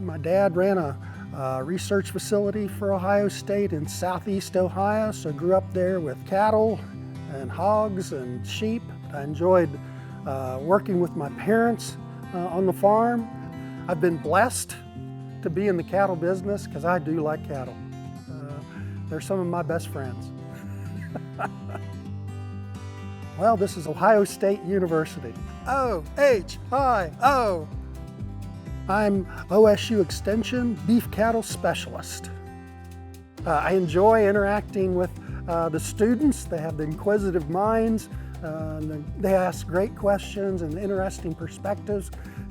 My dad ran a research facility for Ohio State in southeast Ohio, so I grew up there with cattle and hogs and sheep. I enjoyed working with my parents on the farm. I've been blessed to be in the cattle business because I do like cattle. They're some of my best friends. Well, this is Ohio State University. O-H-I-O. I'm OSU Extension Beef Cattle Specialist. I enjoy interacting with the students. They have the inquisitive minds. They ask great questions and interesting perspectives.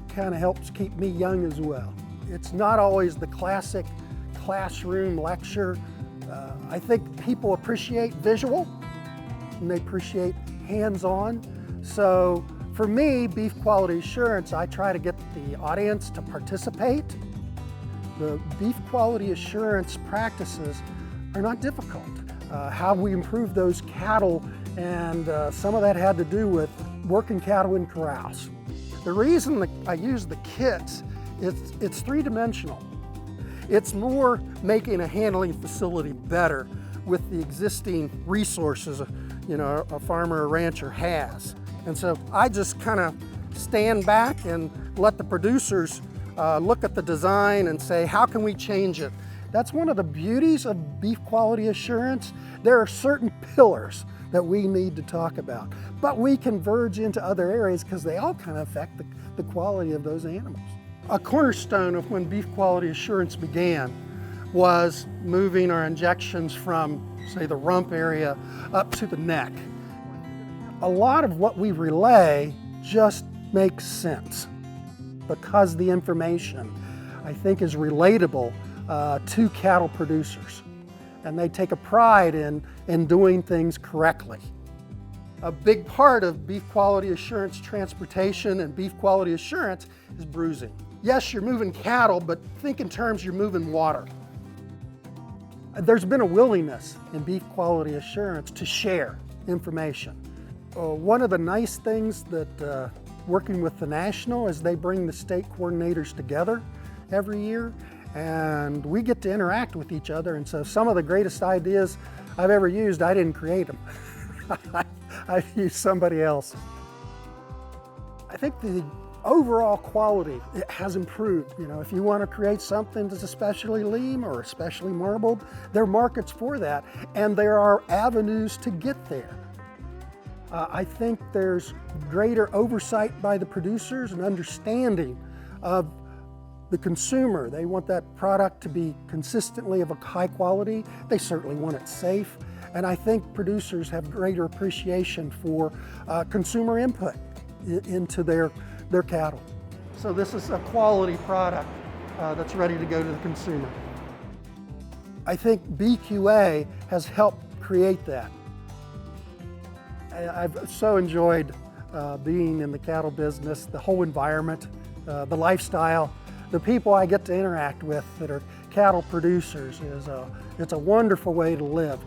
Kind of helps keep me young as well. It's not always the classic classroom lecture. I think people appreciate visual and they appreciate hands-on. So for me, beef quality assurance, I try to get the audience to participate. The beef quality assurance practices are not difficult. How we improve those cattle, and some of that had to do with working cattle in corrals. The reason that I use the kits, it's three-dimensional. It's more making a handling facility better with the existing resources a farmer or rancher has. And so I just kind of stand back and let the producers look at the design and say, how can we change it? That's one of the beauties of beef quality assurance. There are certain pillars that we need to talk about, but we converge into other areas because they all kind of affect the quality of those animals. A cornerstone of when beef quality assurance began was moving our injections from, say, the rump area up to the neck. A lot of what we relay just makes sense because the information, I think, is relatable to cattle producers, and they take a pride in doing things correctly. A big part of beef quality assurance transportation and beef quality assurance is bruising. Yes, you're moving cattle, but think in terms you're moving water. There's been a willingness in beef quality assurance to share information. One of the nice things that working with the national is they bring the state coordinators together every year, and we get to interact with each other. And so some of the greatest ideas I've ever used, I didn't create them. I've used somebody else. I think the overall quality has improved. If you want to create something that's especially lean or especially marbled, there are markets for that, and there are avenues to get there. I think there's greater oversight by the producers and understanding of the consumer. They want that product to be consistently of a high quality. They certainly want it safe. And I think producers have greater appreciation for consumer input into their cattle. So this is a quality product that's ready to go to the consumer. I think BQA has helped create that. I've so enjoyed being in the cattle business, the whole environment, the lifestyle, the people I get to interact with that are cattle producers. It's a wonderful way to live.